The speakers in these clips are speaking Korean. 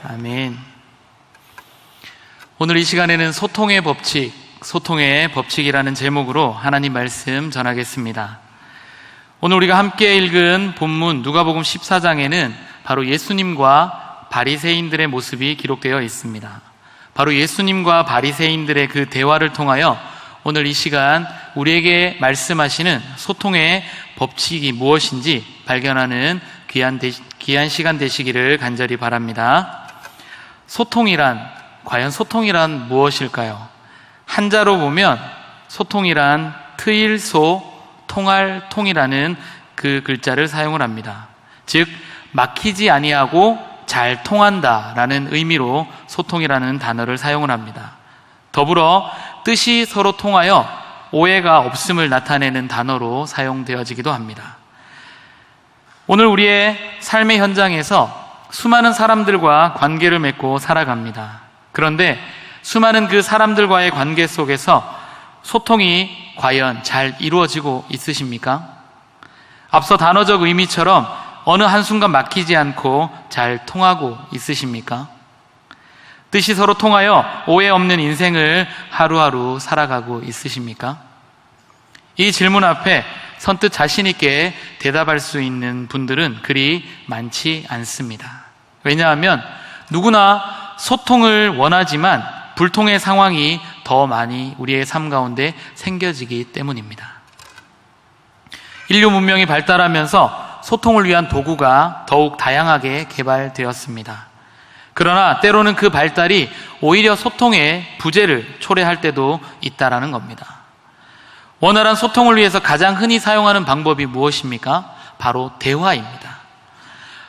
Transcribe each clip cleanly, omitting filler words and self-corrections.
아멘. 오늘 이 시간에는 소통의 법칙이라는 제목으로 하나님 말씀 전하겠습니다. 오늘 우리가 함께 읽은 본문 누가복음 14장에는 바로 예수님과 바리새인들의 모습이 기록되어 있습니다. 바로 예수님과 바리새인들의 그 대화를 통하여 오늘 이 시간 우리에게 말씀하시는 소통의 법칙이 무엇인지 발견하는 귀한 시간 되시기를 간절히 바랍니다. 과연 소통이란 무엇일까요? 한자로 보면 소통이란 트일소 통할 통이라는 그 글자를 사용을 합니다. 즉 막히지 아니하고 잘 통한다라는 의미로 소통이라는 단어를 사용을 합니다. 더불어 뜻이 서로 통하여 오해가 없음을 나타내는 단어로 사용되어지기도 합니다. 오늘 우리의 삶의 현장에서 수많은 사람들과 관계를 맺고 살아갑니다. 그런데 수많은 그 사람들과의 관계 속에서 소통이 과연 잘 이루어지고 있으십니까? 앞서 단어적 의미처럼 어느 한순간 막히지 않고 잘 통하고 있으십니까? 뜻이 서로 통하여 오해 없는 인생을 하루하루 살아가고 있으십니까? 이 질문 앞에 선뜻 자신 있게 대답할 수 있는 분들은 그리 많지 않습니다. 왜냐하면 누구나 소통을 원하지만 불통의 상황이 더 많이 우리의 삶 가운데 생겨지기 때문입니다. 인류 문명이 발달하면서 소통을 위한 도구가 더욱 다양하게 개발되었습니다. 그러나 때로는 그 발달이 오히려 소통의 부재를 초래할 때도 있다라는 겁니다. 원활한 소통을 위해서 가장 흔히 사용하는 방법이 무엇입니까? 바로 대화입니다.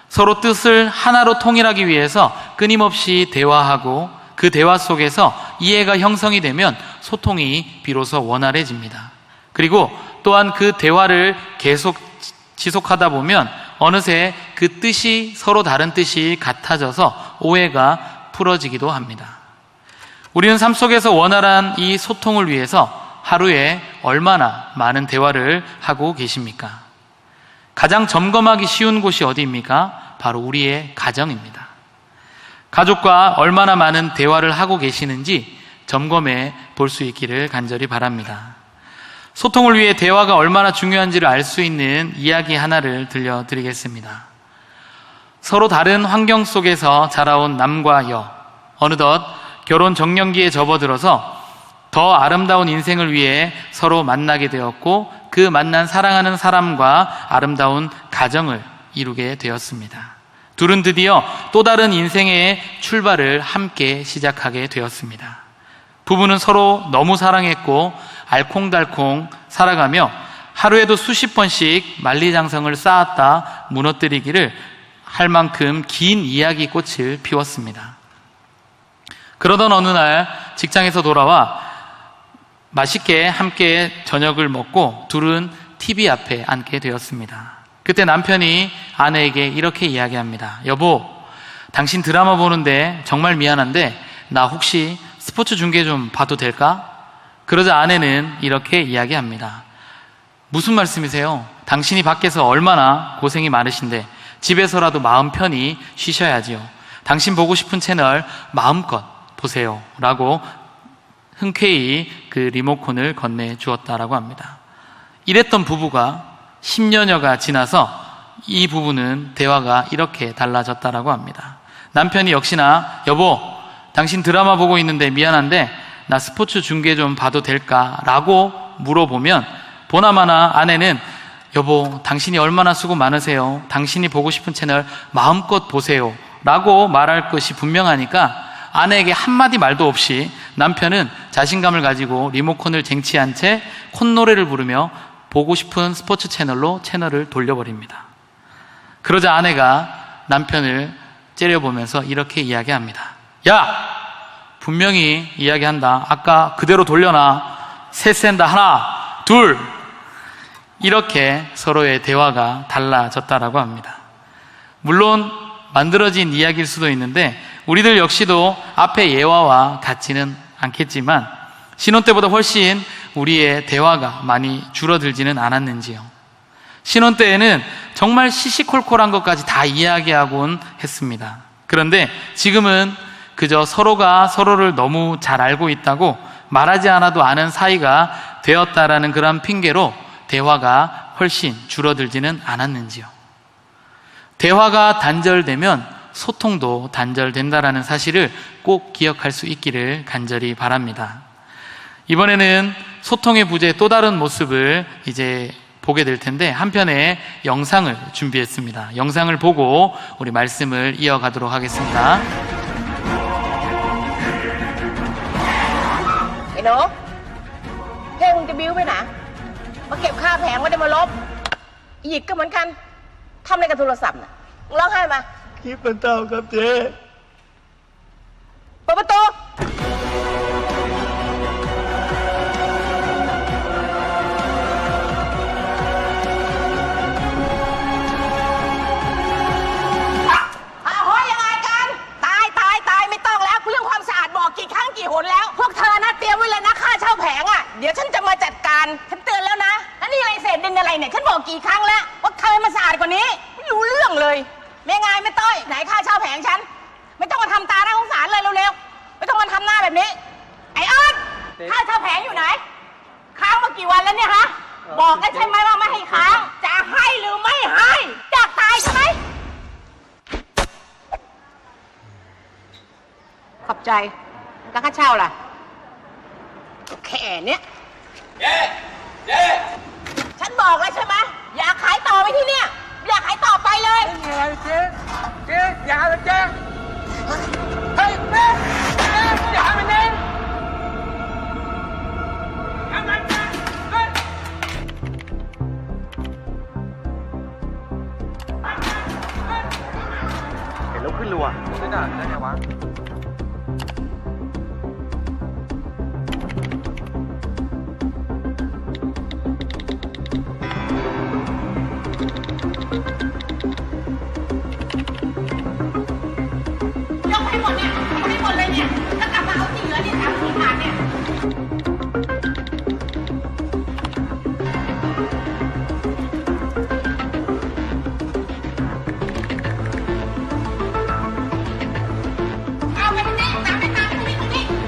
서로 뜻을 하나로 통일하기 위해서 끊임없이 대화하고 그 대화 속에서 이해가 형성이 되면 소통이 비로소 원활해집니다. 그리고 또한 그 대화를 계속 지속하다 보면 어느새 그 뜻이 서로 다른 뜻이 같아져서 오해가 풀어지기도 합니다. 우리는 삶 속에서 원활한 이 소통을 위해서 하루에 얼마나 많은 대화를 하고 계십니까? 가장 점검하기 쉬운 곳이 어디입니까? 바로 우리의 가정입니다. 가족과 얼마나 많은 대화를 하고 계시는지 점검해 볼 수 있기를 간절히 바랍니다. 소통을 위해 대화가 얼마나 중요한지를 알 수 있는 이야기 하나를 들려드리겠습니다. 서로 다른 환경 속에서 자라온 남과 여, 어느덧 결혼 정년기에 접어들어서 더 아름다운 인생을 위해 서로 만나게 되었고 그 만난 사랑하는 사람과 아름다운 가정을 이루게 되었습니다. 둘은 드디어 또 다른 인생의 출발을 함께 시작하게 되었습니다. 부부는 서로 너무 사랑했고 알콩달콩 살아가며 하루에도 수십 번씩 만리장성을 쌓았다 무너뜨리기를 할 만큼 긴 이야기 꽃을 피웠습니다. 그러던 어느 날 직장에서 돌아와 맛있게 함께 저녁을 먹고 둘은 TV 앞에 앉게 되었습니다. 그때 남편이 아내에게 이렇게 이야기합니다. 여보, 당신 드라마 보는데 정말 미안한데 나 혹시 스포츠 중계 좀 봐도 될까? 그러자 아내는 이렇게 이야기합니다. 무슨 말씀이세요? 당신이 밖에서 얼마나 고생이 많으신데 집에서라도 마음 편히 쉬셔야지요. 당신 보고 싶은 채널 마음껏 보세요 라고 흔쾌히 그 리모컨을 건네주었다라고 합니다. 이랬던 부부가 10년여가 지나서 이 부부는 대화가 이렇게 달라졌다라고 합니다. 남편이 역시나 여보, 당신 드라마 보고 있는데 미안한데 나 스포츠 중계 좀 봐도 될까? 라고 물어보면 보나마나 아내는 여보, 당신이 얼마나 수고 많으세요. 당신이 보고 싶은 채널 마음껏 보세요 라고 말할 것이 분명하니까 아내에게 한마디 말도 없이 남편은 자신감을 가지고 리모컨을 쟁취한 채 콧노래를 부르며 보고 싶은 스포츠 채널로 채널을 돌려버립니다. 그러자 아내가 남편을 째려보면서 이렇게 이야기합니다. 야! 분명히 이야기한다. 아까 그대로 돌려놔. 셋 센다. 하나, 둘. 이렇게 서로의 대화가 달라졌다라고 합니다. 물론 만들어진 이야기일 수도 있는데 우리들 역시도 앞의 예화와 같지는 않겠지만 신혼 때보다 훨씬 우리의 대화가 많이 줄어들지는 않았는지요. 신혼 때에는 정말 시시콜콜한 것까지 다 이야기하곤 했습니다. 그런데 지금은 그저 서로가 서로를 너무 잘 알고 있다고 말하지 않아도 아는 사이가 되었다라는 그런 핑계로 대화가 훨씬 줄어들지는 않았는지요. 대화가 단절되면 소통도 단절된다라는 사실을 꼭 기억할 수 있기를 간절히 바랍니다. 이번에는 소통의 부재의 또 다른 모습을 이제 보게 될 텐데 한 편의 영상을 준비했습니다. 영상을 보고 우리 말씀을 이어가도록 하겠습니다. ไอ้หนูเพลงมึงจะบิ้วไปไหนมาเก็บค่าแผงไม่ได้มาลบอีหยิกก็เหมือนกันทำอะไรกับโทรศัพท์น่ะมึงร้องไห้มา คลิปมันเต่าครับเจ๊ เปิดประตูโฮ้ยยังไงกันตายไม่ต้องแล้วเรื่องความสะอาดบอกกี่ครั้งกี่หนแล้วพวกเธอนะเตรียมไว้เลยนะค่าเช่าแผงอ่ะเดี๋ยวฉันจะมาจัดการฉันเตือนแล้วนะแล้วนี่อะไรเศษดินอะไรเนี่ยฉันบอกกี่ครั้งแล้วว่าเคยมาสะอาดกว่านี้ไม่รู้เรื่องเลยไม่ไงไม่ต้อยไหนค่าเช่าแผงฉันไม่ต้องมาทำตาหน้าสงสารเลยเร็วๆไม่ต้องมาทำหน้าแบบนี้ไอ้เอิร์ธค่าเช่าแผงอยู่ไหนค้างมากี่วันแล้วเนี่ยฮะบอกแล้วใช่ไหมว่าไม่ให้ค้างจะให้หรือไม่ให้อยากตายใช่ไหมขอบใจแล้วค่าเช่าล่ะแค่เนี้ยฉันบอกแล้วใช่ไหมอย่าขายต่อไปที่เนี่ยอย่าขายต่อไปเลย เจ๊อย่าเลยเจ๊เฮ้ยแม่อย่ามันเองเห็นแล้วขึ้นรัวไม่ได้แล้วไงวะ ยกให้หมดเนี่ยเอาให้หมดเลยเนี่ยถ้ากลับมาเอาที่เหลือเนี่ย30 บาทเนี่ยเอาไปที่นี่ตามไปที่นี่เลยนะ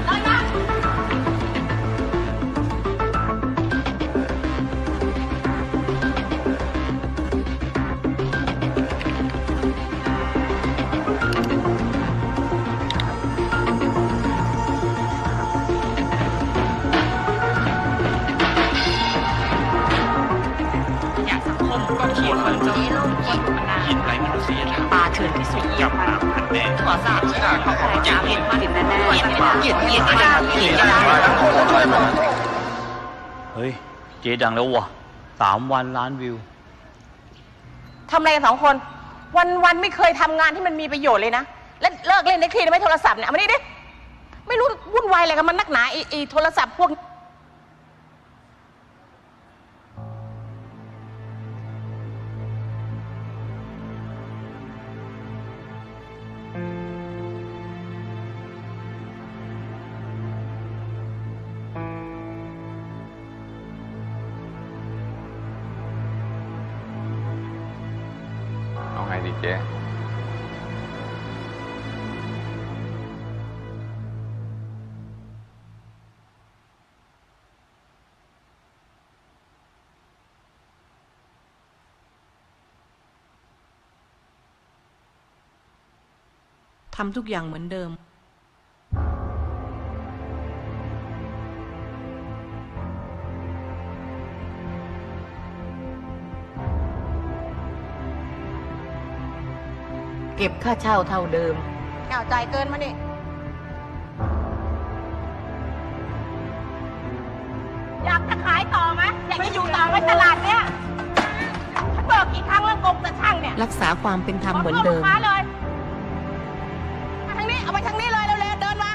อย่างสังคมก็เขียนมันจะหินไรมนุษยธรรม ปลาเถื่อนที่สุด กับพันแม่ ขอสาบที่เขาขอจามเห็นมาดินแน่ๆเหยียดเฮ้ย เจ๊ดังแล้ววะ3 วันล้านวิว ทำอะไรกัน2 คนวันไม่เคยทำงานที่มันมีประโยชน์เลยนะและเลิกเล่นได้ทีได้ไหมโทรศัพท์เนี่ยเอามานี่ดิไม่รู้วุ่นวายอะไรกับมันนักหนาไอ้โทรศัพท์พวกเอาไงดีเจ๊ทำทุกอย่างเหมือนเดิม เก็บค่าเช่าเท่าเดิม เอาจ่ายเกินมานี่อยากจะขายต่อไหมอยากจะอยู่ต่อไหมตลาดเนี้ยฉันบอกกี่ครั้งแล้วกงตะช่างเนี่ย รักษาความเป็นธรรมเหมือนเดิม ขโทษลูกค้าเลยมาทางนี้เอาไปทางนี้เลยเร็วๆเดินมา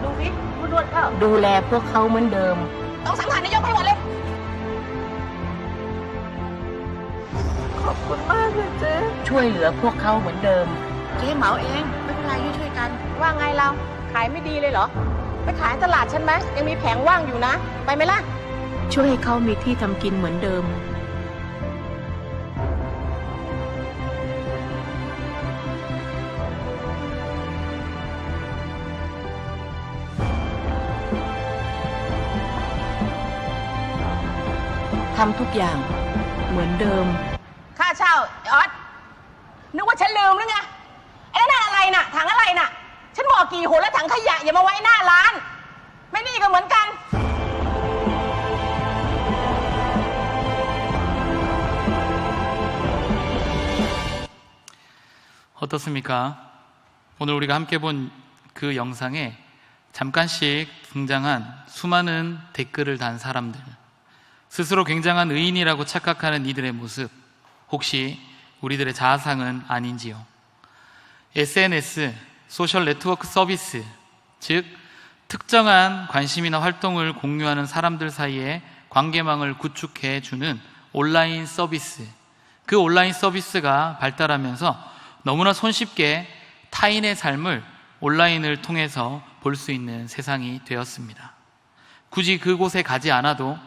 ดูสิคุณนวดเข้า ดูแลพวกเขาเหมือนเดิม ต้องสังหารนายกให้หมดเลยขอบคุณมากเลยเจ๊ ช่วยเหลือพวกเขาเหมือนเดิม เจ๊เหมาเองไม่เป็นไรช่วยกัน ว่าไงเราขายไม่ดีเลยเหรอไปขายตลาดฉันไหมยังมีแผงว่างอยู่นะไปไหมล่ะ ช่วยให้เขามีที่ทำกินเหมือนเดิม ทำทุกอย่างเหมือนเดิม ค่าเช่าไอ้ออสนึกว่าฉันลืมหรือไงไอ้นั่นอะไรน่ะถังอะไรน่ะ ฉันบอกกี่หนแล้วถังขยะอย่ามาไว้หน้าร้าน ไม่นี่ก็เหมือนกัน 어떻습니까? 오늘 우리가 함께 본 그 영상에 잠깐씩 등장한 수많은 댓글을 단 사람들, 스스로 굉장한 의인이라고 착각하는 이들의 모습, 혹시 우리들의 자아상은 아닌지요? SNS, 소셜 네트워크 서비스, 즉 특정한 관심이나 활동을 공유하는 사람들 사이에 관계망을 구축해 주는 온라인 서비스, 그 온라인 서비스가 발달하면서 너무나 손쉽게 타인의 삶을 온라인을 통해서 볼 수 있는 세상이 되었습니다. 굳이 그곳에 가지 않아도,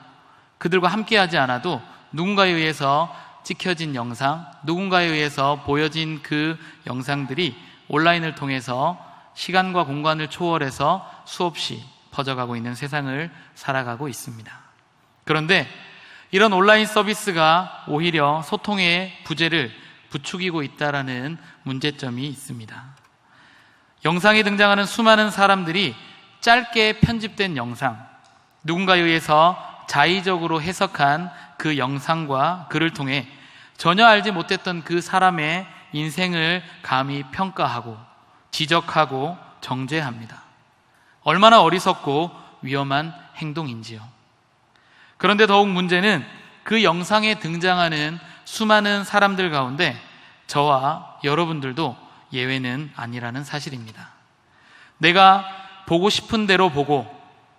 그들과 함께하지 않아도 누군가에 의해서 찍혀진 영상, 누군가에 의해서 보여진 그 영상들이 온라인을 통해서 시간과 공간을 초월해서 수없이 퍼져가고 있는 세상을 살아가고 있습니다. 그런데 이런 온라인 서비스가 오히려 소통의 부재를 부추기고 있다는 문제점이 있습니다. 영상에 등장하는 수많은 사람들이 짧게 편집된 영상, 누군가에 의해서 자의적으로 해석한 그 영상과 글을 통해 전혀 알지 못했던 그 사람의 인생을 감히 평가하고 지적하고 정죄합니다. 얼마나 어리석고 위험한 행동인지요. 그런데 더욱 문제는 그 영상에 등장하는 수많은 사람들 가운데 저와 여러분들도 예외는 아니라는 사실입니다. 내가 보고 싶은 대로 보고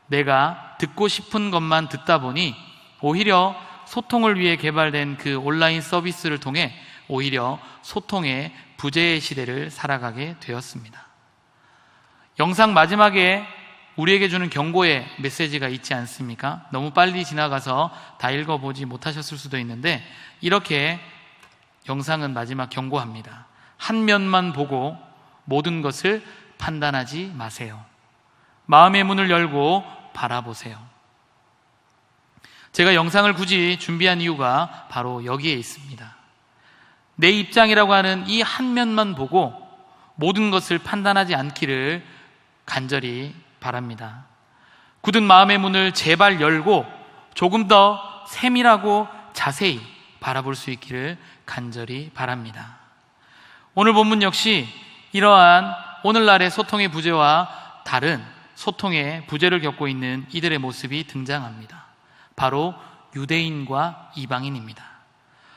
내가 듣고 싶은 것만 듣다 보니 오히려 소통을 위해 개발된 그 온라인 서비스를 통해 오히려 소통의 부재의 시대를 살아가게 되었습니다. 영상 마지막에 우리에게 주는 경고의 메시지가 있지 않습니까? 너무 빨리 지나가서 다 읽어보지 못하셨을 수도 있는데 이렇게 영상은 마지막 경고합니다. 한 면만 보고 모든 것을 판단하지 마세요. 마음의 문을 열고 바라보세요. 제가 영상을 굳이 준비한 이유가 바로 여기에 있습니다. 내 입장이라고 하는 이 한 면만 보고 모든 것을 판단하지 않기를 간절히 바랍니다. 굳은 마음의 문을 제발 열고 조금 더 세밀하고 자세히 바라볼 수 있기를 간절히 바랍니다. 오늘 본문 역시 이러한 오늘날의 소통의 부재와 다른 소통의 부재를 겪고 있는 이들의 모습이 등장합니다. 바로 유대인과 이방인입니다.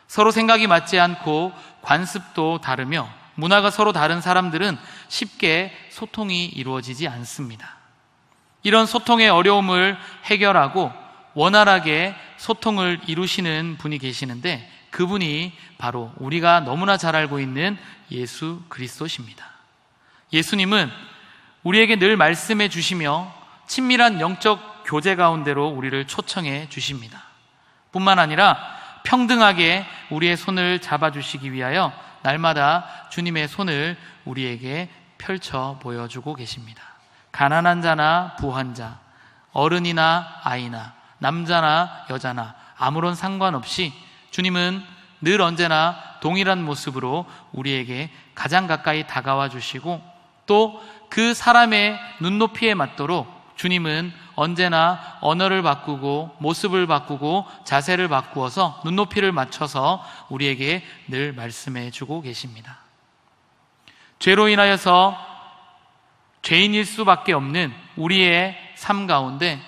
서로 생각이 맞지 않고 관습도 다르며 문화가 서로 다른 사람들은 쉽게 소통이 이루어지지 않습니다. 이런 소통의 어려움을 해결하고 원활하게 소통을 이루시는 분이 계시는데 그분이 바로 우리가 너무나 잘 알고 있는 예수 그리스도십니다. 예수님은 우리에게 늘 말씀해 주시며 친밀한 영적 교제 가운데로 우리를 초청해 주십니다. 뿐만 아니라 평등하게 우리의 손을 잡아주시기 위하여 날마다 주님의 손을 우리에게 펼쳐 보여주고 계십니다. 가난한 자나 부한 자, 어른이나 아이나 남자나 여자나 아무런 상관없이 주님은 늘 언제나 동일한 모습으로 우리에게 가장 가까이 다가와 주시고 또 그 사람의 눈높이에 맞도록 주님은 언제나 언어를 바꾸고 모습을 바꾸고 자세를 바꾸어서 눈높이를 맞춰서 우리에게 늘 말씀해 주고 계십니다. 죄로 인하여서 죄인일 수밖에 없는 우리의 삶 가운데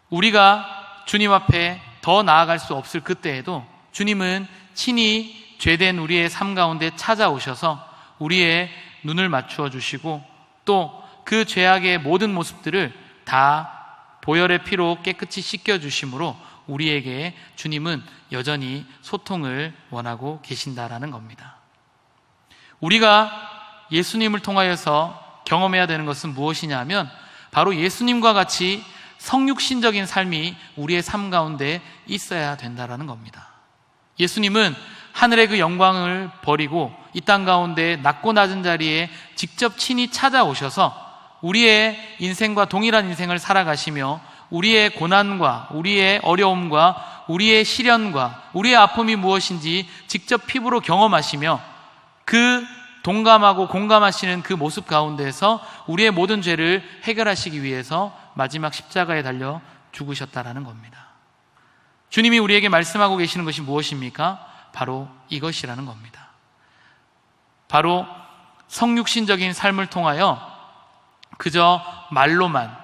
우리가 주님 앞에 더 나아갈 수 없을 그때에도 주님은 친히 죄된 우리의 삶 가운데 찾아오셔서 우리의 눈을 맞추어 주시고 또 그 죄악의 모든 모습들을 다 보혈의 피로 깨끗이 씻겨 주심으로 우리에게 주님은 여전히 소통을 원하고 계신다라는 겁니다. 우리가 예수님을 통하여서 경험해야 되는 것은 무엇이냐 하면 바로 예수님과 같이 성육신적인 삶이 우리의 삶 가운데 있어야 된다라는 겁니다. 예수님은 하늘의 그 영광을 버리고 이 땅 가운데 낮고 낮은 자리에 직접 친히 찾아오셔서 우리의 인생과 동일한 인생을 살아가시며 우리의 고난과 우리의 어려움과 우리의 시련과 우리의 아픔이 무엇인지 직접 피부로 경험하시며 그 동감하고 공감하시는 그 모습 가운데서 우리의 모든 죄를 해결하시기 위해서 마지막 십자가에 달려 죽으셨다라는 겁니다. 주님이 우리에게 말씀하고 계시는 것이 무엇입니까? 바로 이것이라는 겁니다. 바로 성육신적인 삶을 통하여 그저 말로만,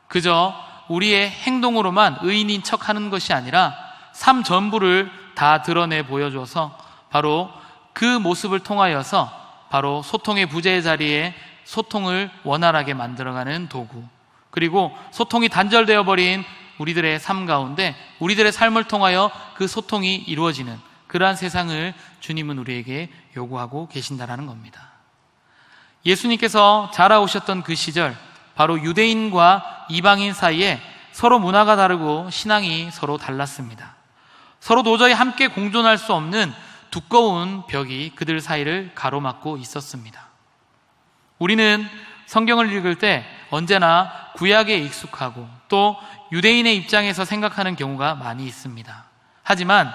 그저 우리의 행동으로만 의인인 척 하는 것이 아니라 삶 전부를 다 드러내 보여줘서 바로 그 모습을 통하여서 바로 소통의 부재의 자리에 소통을 원활하게 만들어가는 도구, 그리고 소통이 단절되어 버린 우리들의 삶 가운데 우리들의 삶을 통하여 그 소통이 이루어지는 그러한 세상을 주님은 우리에게 요구하고 계신다라는 겁니다. 예수님께서 자라오셨던 그 시절, 바로 유대인과 이방인 사이에 서로 문화가 다르고 신앙이 서로 달랐습니다. 서로 도저히 함께 공존할 수 없는 두꺼운 벽이 그들 사이를 가로막고 있었습니다. 우리는 성경을 읽을 때 언제나 구약에 익숙하고 또 유대인의 입장에서 생각하는 경우가 많이 있습니다. 하지만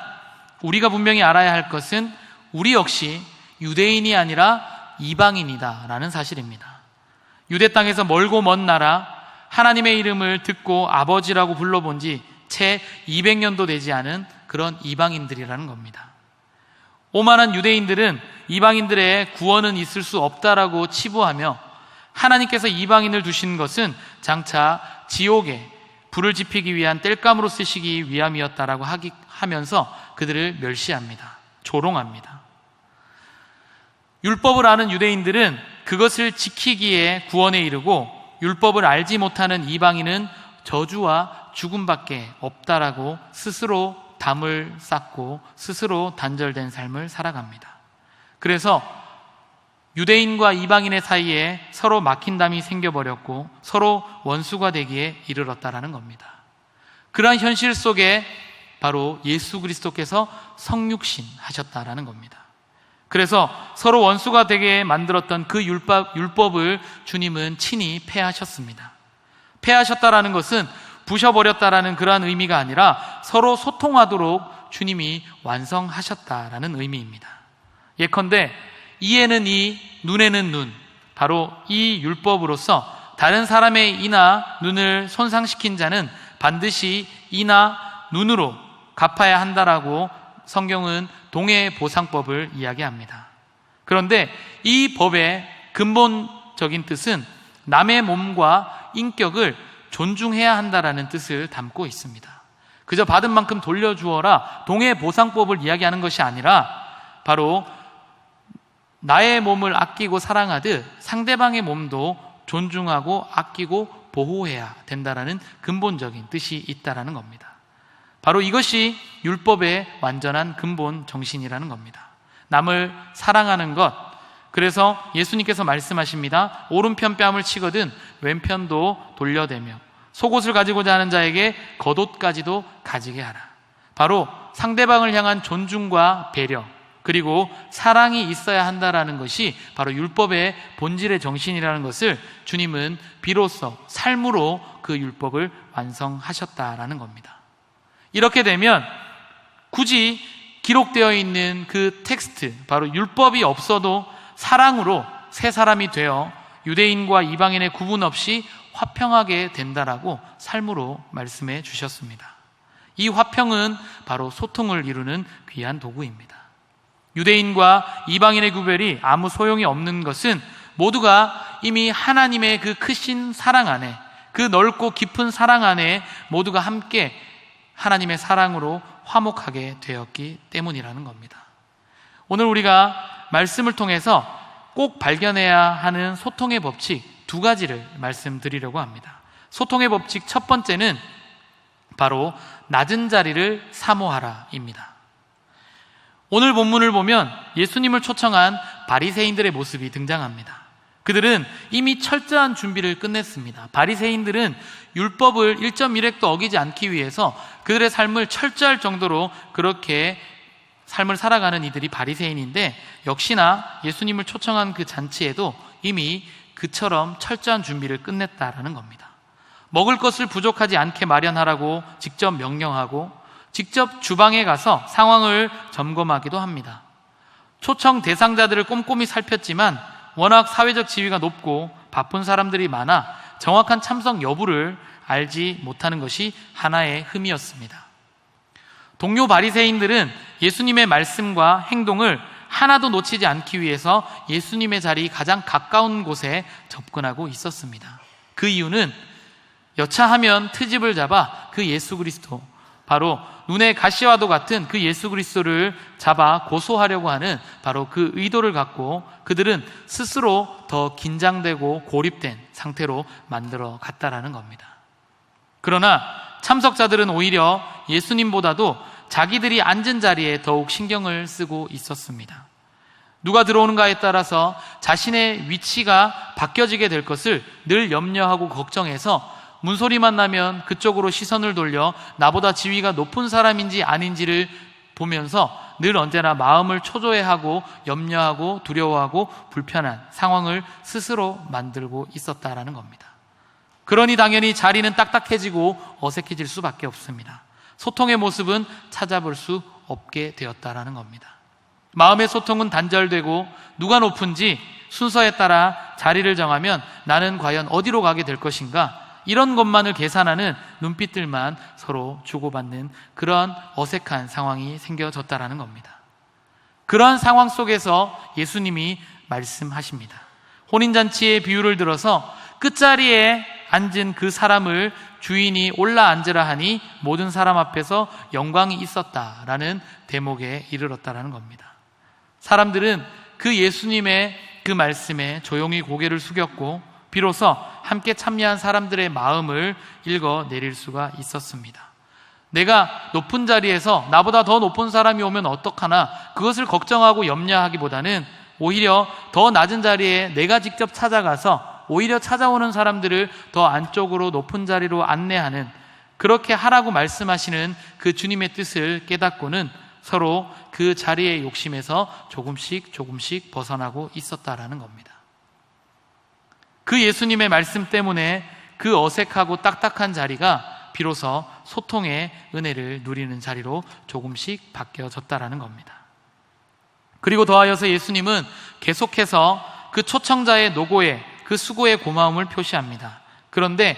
우리가 분명히 알아야 할 것은 우리 역시 유대인이 아니라 이방인이다 라는 사실입니다. 유대 땅에서 멀고 먼 나라, 하나님의 이름을 듣고 아버지라고 불러본 지 채 200년도 되지 않은 그런 이방인들이라는 겁니다. 오만한 유대인들은 이방인들의 구원은 있을 수 없다라고 치부하며 하나님께서 이방인을 두신 것은 장차 지옥에 불을 지피기 위한 땔감으로 쓰시기 위함이었다라고 하면서 그들을 멸시합니다. 조롱합니다. 율법을 아는 유대인들은 그것을 지키기에 구원에 이르고 율법을 알지 못하는 이방인은 저주와 죽음밖에 없다라고 스스로 담을 쌓고 스스로 단절된 삶을 살아갑니다. 그래서 유대인과 이방인의 사이에 서로 막힌 담이 생겨버렸고 서로 원수가 되기에 이르렀다라는 겁니다. 그러한 현실 속에 바로 예수 그리스도께서 성육신 하셨다라는 겁니다. 그래서 서로 원수가 되게 만들었던 그 율법을 주님은 친히 폐하셨습니다. 폐하셨다라는 것은 부셔버렸다라는 그러한 의미가 아니라 서로 소통하도록 주님이 완성하셨다라는 의미입니다. 예컨대 이에는 이, 눈에는 눈, 바로 이 율법으로서 다른 사람의 이나 눈을 손상시킨 자는 반드시 이나 눈으로 갚아야 한다라고 성경은 동해보상법을 이야기합니다. 그런데 이 법의 근본적인 뜻은 남의 몸과 인격을 존중해야 한다라는 뜻을 담고 있습니다. 그저 받은 만큼 돌려주어라 동해보상법을 이야기하는 것이 아니라 바로 나의 몸을 아끼고 사랑하듯 상대방의 몸도 존중하고 아끼고 보호해야 된다라는 근본적인 뜻이 있다라는 겁니다. 바로 이것이 율법의 완전한 근본 정신이라는 겁니다. 남을 사랑하는 것, 그래서 예수님께서 말씀하십니다. 오른편 뺨을 치거든 왼편도 돌려대며 속옷을 가지고자 하는 자에게 겉옷까지도 가지게 하라. 바로 상대방을 향한 존중과 배려, 그리고 사랑이 있어야 한다라는 것이 바로 율법의 본질의 정신이라는 것을 주님은 비로소 삶으로 그 율법을 완성하셨다라는 겁니다. 이렇게 되면 굳이 기록되어 있는 그 텍스트, 바로 율법이 없어도 사랑으로 새 사람이 되어 유대인과 이방인의 구분 없이 화평하게 된다라고 삶으로 말씀해 주셨습니다. 이 화평은 바로 소통을 이루는 귀한 도구입니다. 유대인과 이방인의 구별이 아무 소용이 없는 것은 모두가 이미 하나님의 그 크신 사랑 안에, 그 넓고 깊은 사랑 안에 모두가 함께 하나님의 사랑으로 화목하게 되었기 때문이라는 겁니다. 오늘 우리가 말씀을 통해서 꼭 발견해야 하는 소통의 법칙 두 가지를 말씀드리려고 합니다. 소통의 법칙 첫 번째는 바로 낮은 자리를 사모하라입니다. 오늘 본문을 보면 예수님을 초청한 바리새인들의 모습이 등장합니다. 그들은 이미 철저한 준비를 끝냈습니다. 바리새인들은 율법을 1.1획도 어기지 않기 위해서 그들의 삶을 철저할 정도로 그렇게 삶을 살아가는 이들이 바리새인인데, 역시나 예수님을 초청한 그 잔치에도 이미 그처럼 철저한 준비를 끝냈다라는 겁니다. 먹을 것을 부족하지 않게 마련하라고 직접 명령하고 직접 주방에 가서 상황을 점검하기도 합니다. 초청 대상자들을 꼼꼼히 살폈지만 워낙 사회적 지위가 높고 바쁜 사람들이 많아 정확한 참석 여부를 알지 못하는 것이 하나의 흠이었습니다. 동료 바리새인들은 예수님의 말씀과 행동을 하나도 놓치지 않기 위해서 예수님의 자리 가장 가까운 곳에 접근하고 있었습니다. 그 이유는 여차하면 트집을 잡아 그 예수 그리스도, 바로 눈에 가시와도 같은 그 예수 그리스도를 잡아 고소하려고 하는 바로 그 의도를 갖고 그들은 스스로 더 긴장되고 고립된 상태로 만들어 갔다라는 겁니다. 그러나 참석자들은 오히려 예수님보다도 자기들이 앉은 자리에 더욱 신경을 쓰고 있었습니다. 누가 들어오는가에 따라서 자신의 위치가 바뀌어지게 될 것을 늘 염려하고 걱정해서 문소리만 나면 그쪽으로 시선을 돌려 나보다 지위가 높은 사람인지 아닌지를 보면서 늘 언제나 마음을 초조해하고 염려하고 두려워하고 불편한 상황을 스스로 만들고 있었다라는 겁니다. 그러니 당연히 자리는 딱딱해지고 어색해질 수밖에 없습니다. 소통의 모습은 찾아볼 수 없게 되었다라는 겁니다. 마음의 소통은 단절되고 누가 높은지 순서에 따라 자리를 정하면 나는 과연 어디로 가게 될 것인가, 이런 것만을 계산하는 눈빛들만 서로 주고받는 그런 어색한 상황이 생겨졌다라는 겁니다. 그러한 상황 속에서 예수님이 말씀하십니다. 혼인잔치의 비유를 들어서 끝자리에 앉은 그 사람을 주인이 올라 앉으라 하니 모든 사람 앞에서 영광이 있었다라는 대목에 이르렀다라는 겁니다. 사람들은 그 예수님의 그 말씀에 조용히 고개를 숙였고 비로소 함께 참여한 사람들의 마음을 읽어내릴 수가 있었습니다. 내가 높은 자리에서 나보다 더 높은 사람이 오면 어떡하나 그것을 걱정하고 염려하기보다는 오히려 더 낮은 자리에 내가 직접 찾아가서 오히려 찾아오는 사람들을 더 안쪽으로 높은 자리로 안내하는, 그렇게 하라고 말씀하시는 그 주님의 뜻을 깨닫고는 서로 그 자리의 욕심에서 조금씩 벗어나고 있었다라는 겁니다. 그 예수님의 말씀 때문에 그 어색하고 딱딱한 자리가 비로소 소통의 은혜를 누리는 자리로 조금씩 바뀌어졌다라는 겁니다. 그리고 더하여서 예수님은 계속해서 그 초청자의 노고에, 그 수고의 고마움을 표시합니다. 그런데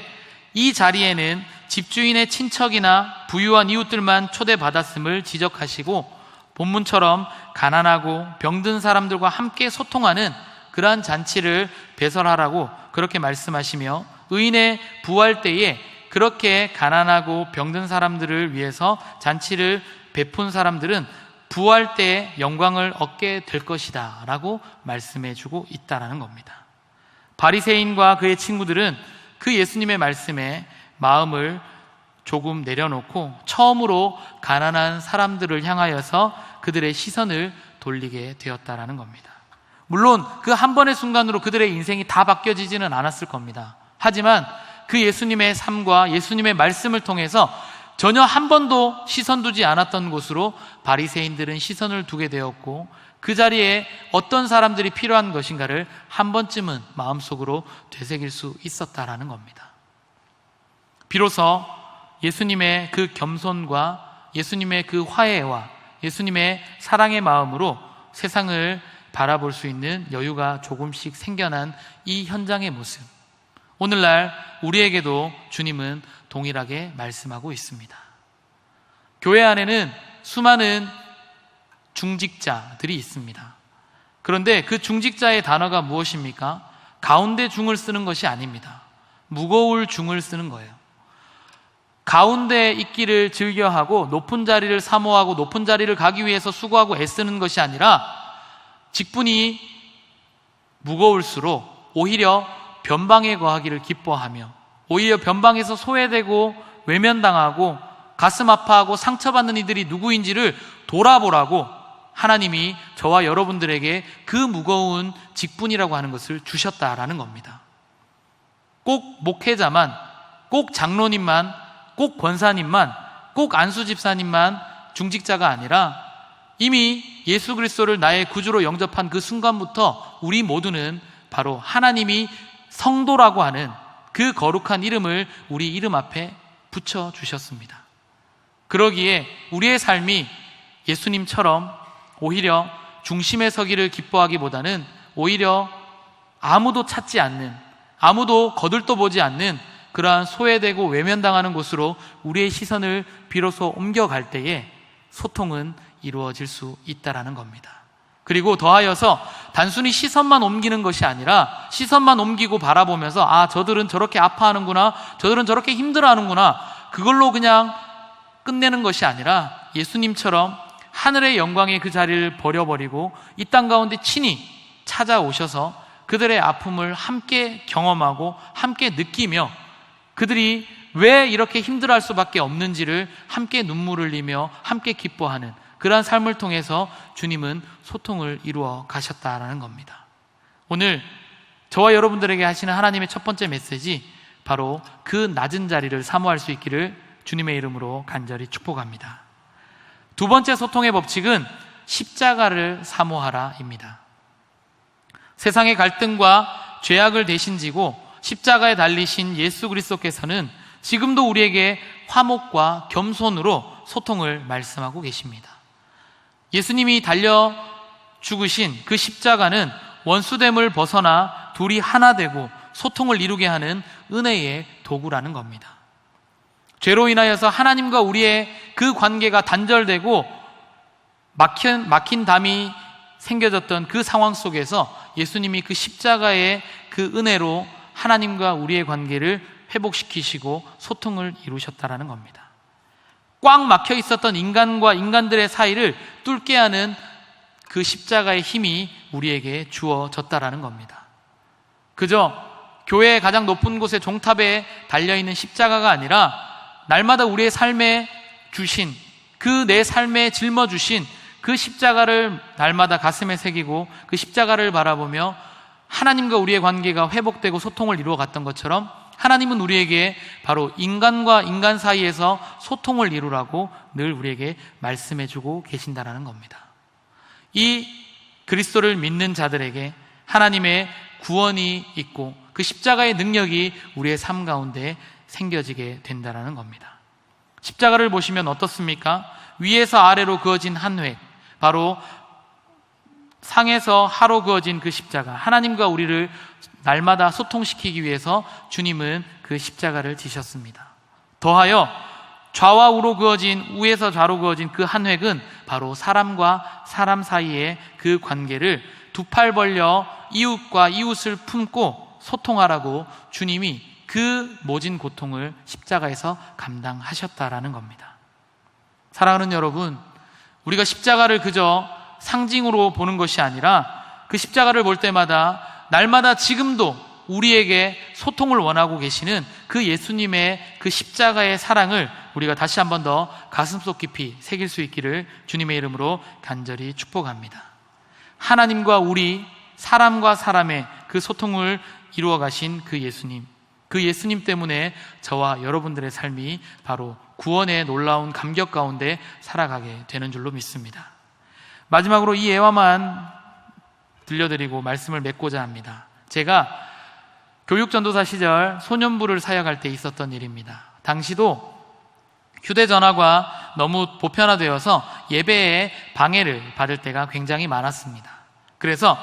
이 자리에는 집주인의 친척이나 부유한 이웃들만 초대받았음을 지적하시고 본문처럼 가난하고 병든 사람들과 함께 소통하는 그러한 잔치를 배설하라고 그렇게 말씀하시며, 의인의 부활 때에 그렇게 가난하고 병든 사람들을 위해서 잔치를 베푼 사람들은 부활 때에 영광을 얻게 될 것이다 라고 말씀해주고 있다는 겁니다. 바리새인과 그의 친구들은 그 예수님의 말씀에 마음을 조금 내려놓고 처음으로 가난한 사람들을 향하여서 그들의 시선을 돌리게 되었다라는 겁니다. 물론 그 한 번의 순간으로 그들의 인생이 다 바뀌어지지는 않았을 겁니다. 하지만 그 예수님의 삶과 예수님의 말씀을 통해서 전혀 한 번도 시선 두지 않았던 곳으로 바리새인들은 시선을 두게 되었고, 그 자리에 어떤 사람들이 필요한 것인가를 한 번쯤은 마음속으로 되새길 수 있었다라는 겁니다. 비로소 예수님의 그 겸손과 예수님의 그 화해와 예수님의 사랑의 마음으로 세상을 바라볼 수 있는 여유가 조금씩 생겨난 이 현장의 모습, 오늘날 우리에게도 주님은 동일하게 말씀하고 있습니다. 교회 안에는 수많은 중직자들이 있습니다. 그런데 그 중직자의 단어가 무엇입니까? 가운데 중을 쓰는 것이 아닙니다. 무거울 중을 쓰는 거예요. 가운데에 있기를 즐겨하고 높은 자리를 사모하고 높은 자리를 가기 위해서 수고하고 애쓰는 것이 아니라 직분이 무거울수록 오히려 변방에 거하기를 기뻐하며, 오히려 변방에서 소외되고 외면당하고 가슴 아파하고 상처받는 이들이 누구인지를 돌아보라고 하나님이 저와 여러분들에게 그 무거운 직분이라고 하는 것을 주셨다라는 겁니다. 꼭 목회자만, 꼭 장로님만, 꼭 권사님만, 꼭 안수 집사님만 중직자가 아니라 이미 예수 그리스도를 나의 구주로 영접한 그 순간부터 우리 모두는 바로 하나님이 성도라고 하는 그 거룩한 이름을 우리 이름 앞에 붙여주셨습니다. 그러기에 우리의 삶이 예수님처럼 오히려 중심에 서기를 기뻐하기보다는 오히려 아무도 찾지 않는, 아무도 거들떠 보지 않는 그러한 소외되고 외면당하는 곳으로 우리의 시선을 비로소 옮겨갈 때에 소통은 이루어질 수 있다라는 겁니다. 그리고 더하여서 단순히 시선만 옮기는 것이 아니라 시선만 옮기고 바라보면서 아, 저들은 저렇게 아파하는구나, 저들은 저렇게 힘들어하는구나, 그걸로 그냥 끝내는 것이 아니라 예수님처럼 하늘의 영광의 그 자리를 버려버리고 이 땅 가운데 친히 찾아오셔서 그들의 아픔을 함께 경험하고 함께 느끼며 그들이 왜 이렇게 힘들어할 수밖에 없는지를 함께 눈물을 흘리며 함께 기뻐하는 그러한 삶을 통해서 주님은 소통을 이루어 가셨다라는 겁니다. 오늘 저와 여러분들에게 하시는 하나님의 첫 번째 메시지, 바로 그 낮은 자리를 사모할 수 있기를 주님의 이름으로 간절히 축복합니다. 두 번째 소통의 법칙은 십자가를 사모하라입니다. 세상의 갈등과 죄악을 대신 지고 십자가에 달리신 예수 그리스도께서는 지금도 우리에게 화목과 겸손으로 소통을 말씀하고 계십니다. 예수님이 달려 죽으신 그 십자가는 원수됨을 벗어나 둘이 하나 되고 소통을 이루게 하는 은혜의 도구라는 겁니다. 죄로 인하여서 하나님과 우리의 그 관계가 단절되고 막힌 담이 생겨졌던 그 상황 속에서 예수님이 그 십자가의 그 은혜로 하나님과 우리의 관계를 회복시키시고 소통을 이루셨다라는 겁니다. 꽉 막혀 있었던 인간과 인간들의 사이를 뚫게 하는 그 십자가의 힘이 우리에게 주어졌다라는 겁니다. 그저 교회의 가장 높은 곳의 종탑에 달려있는 십자가가 아니라 날마다 우리의 삶에 주신, 그 내 삶에 짊어주신 그 십자가를 날마다 가슴에 새기고 그 십자가를 바라보며 하나님과 우리의 관계가 회복되고 소통을 이루어 갔던 것처럼 하나님은 우리에게 바로 인간과 인간 사이에서 소통을 이루라고 늘 우리에게 말씀해주고 계신다는 겁니다. 이 그리스도를 믿는 자들에게 하나님의 구원이 있고 그 십자가의 능력이 우리의 삶 가운데 생겨지게 된다는 겁니다. 십자가를 보시면 어떻습니까? 위에서 아래로 그어진 한 획, 바로 상에서 하로 그어진 그 십자가, 하나님과 우리를 날마다 소통시키기 위해서 주님은 그 십자가를 지셨습니다. 더하여 좌와 우로 그어진, 우에서 좌로 그어진 그 한 획은 바로 사람과 사람 사이의 그 관계를 두 팔 벌려 이웃과 이웃을 품고 소통하라고 주님이 그 모진 고통을 십자가에서 감당하셨다라는 겁니다. 사랑하는 여러분, 우리가 십자가를 그저 상징으로 보는 것이 아니라 그 십자가를 볼 때마다 날마다 지금도 우리에게 소통을 원하고 계시는 그 예수님의 그 십자가의 사랑을 우리가 다시 한 번 더 가슴속 깊이 새길 수 있기를 주님의 이름으로 간절히 축복합니다. 하나님과 우리, 사람과 사람의 그 소통을 이루어 가신 그 예수님 때문에 저와 여러분들의 삶이 바로 구원의 놀라운 감격 가운데 살아가게 되는 줄로 믿습니다. 마지막으로 이 예화만 들려드리고 말씀을 맺고자 합니다. 제가 교육전도사 시절 소년부를 사역할 때 있었던 일입니다. 당시도 휴대전화가 너무 보편화되어서 예배에 방해를 받을 때가 굉장히 많았습니다. 그래서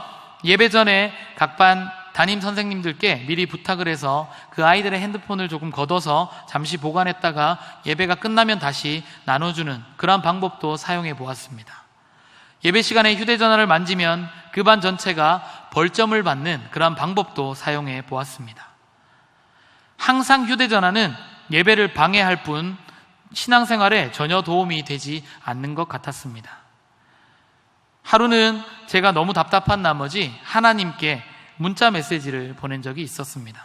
예배 전에 각 반 담임 선생님들께 미리 부탁을 해서 그 아이들의 핸드폰을 조금 걷어서 잠시 보관했다가 예배가 끝나면 다시 나눠주는 그런 방법도 사용해 보았습니다. 예배 시간에 휴대전화를 만지면 그 반 전체가 벌점을 받는 그런 방법도 사용해 보았습니다. 항상 휴대전화는 예배를 방해할 뿐 신앙생활에 전혀 도움이 되지 않는 것 같았습니다. 하루는 제가 너무 답답한 나머지 하나님께 문자 메시지를 보낸 적이 있었습니다.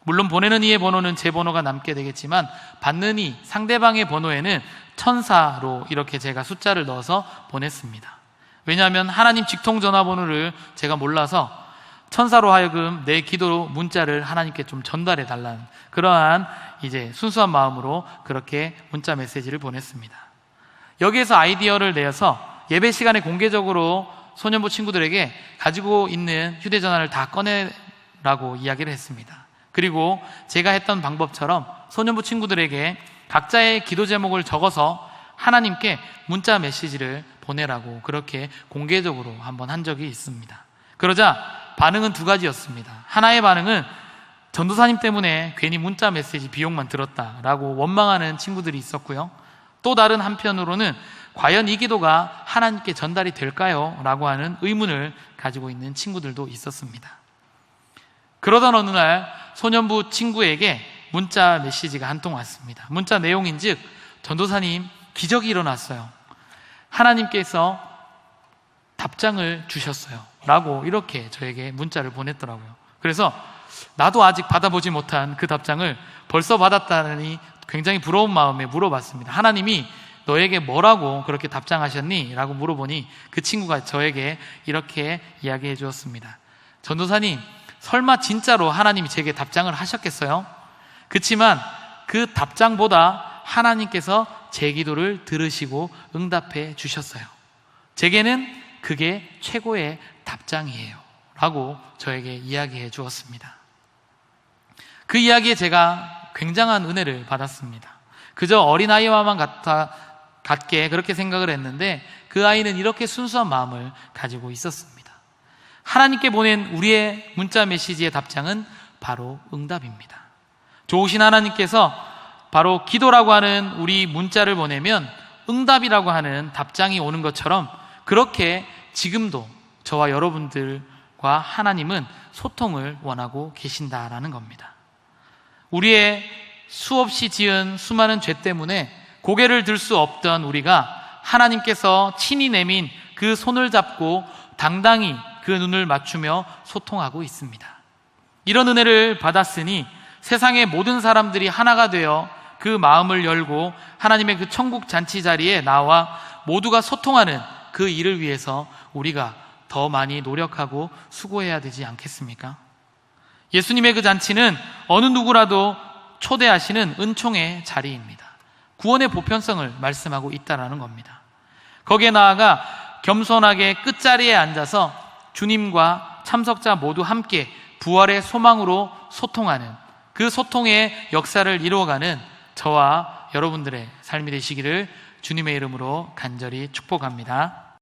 물론 보내는 이의 번호는 제 번호가 남게 되겠지만 받는 이 상대방의 번호에는 천사로 이렇게 제가 숫자를 넣어서 보냈습니다. 왜냐하면 하나님 직통 전화번호를 제가 몰라서 천사로 하여금 내 기도로 문자를 하나님께 좀 전달해 달라는 그러한 이제 순수한 마음으로 그렇게 문자 메시지를 보냈습니다. 여기에서 아이디어를 내어서 예배 시간에 공개적으로 소년부 친구들에게 가지고 있는 휴대전화를 다 꺼내라고 이야기를 했습니다. 그리고 제가 했던 방법처럼 소년부 친구들에게 각자의 기도 제목을 적어서 하나님께 문자 메시지를 보내라고 그렇게 공개적으로 한번 한 적이 있습니다. 그러자 반응은 두 가지였습니다. 하나의 반응은 전도사님 때문에 괜히 문자 메시지 비용만 들었다라고 원망하는 친구들이 있었고요. 또 다른 한편으로는 과연 이 기도가 하나님께 전달이 될까요? 라고 하는 의문을 가지고 있는 친구들도 있었습니다. 그러던 어느 날 소년부 친구에게 문자 메시지가 한 통 왔습니다. 문자 내용인즉 전도사님 기적이 일어났어요. 하나님께서 답장을 주셨어요. 라고 이렇게 저에게 문자를 보냈더라고요. 그래서 나도 아직 받아보지 못한 그 답장을 벌써 받았다니 굉장히 부러운 마음에 물어봤습니다. 하나님이 너에게 뭐라고 그렇게 답장하셨니? 라고 물어보니 그 친구가 저에게 이렇게 이야기해 주었습니다. 전도사님, 설마 진짜로 하나님이 제게 답장을 하셨겠어요? 그치만 그 답장보다 하나님께서 제 기도를 들으시고 응답해 주셨어요. 제게는 그게 최고의 답장이에요. 라고 저에게 이야기해 주었습니다. 그 이야기에 제가 굉장한 은혜를 받았습니다. 그저 어린아이와만 같게 그렇게 생각을 했는데 그 아이는 이렇게 순수한 마음을 가지고 있었습니다. 하나님께 보낸 우리의 문자 메시지의 답장은 바로 응답입니다. 좋으신 하나님께서 바로 기도라고 하는 우리 문자를 보내면 응답이라고 하는 답장이 오는 것처럼 그렇게 지금도 저와 여러분들과 하나님은 소통을 원하고 계신다라는 겁니다. 우리의 수없이 지은 수많은 죄 때문에 고개를 들 수 없던 우리가 하나님께서 친히 내민 그 손을 잡고 당당히 그 눈을 맞추며 소통하고 있습니다. 이런 은혜를 받았으니 세상의 모든 사람들이 하나가 되어 그 마음을 열고 하나님의 그 천국 잔치 자리에 나와 모두가 소통하는 그 일을 위해서 우리가 더 많이 노력하고 수고해야 되지 않겠습니까? 예수님의 그 잔치는 어느 누구라도 초대하시는 은총의 자리입니다. 구원의 보편성을 말씀하고 있다는 겁니다. 거기에 나아가 겸손하게 끝자리에 앉아서 주님과 참석자 모두 함께 부활의 소망으로 소통하는 그 소통의 역사를 이루어가는 저와 여러분들의 삶이 되시기를 주님의 이름으로 간절히 축복합니다.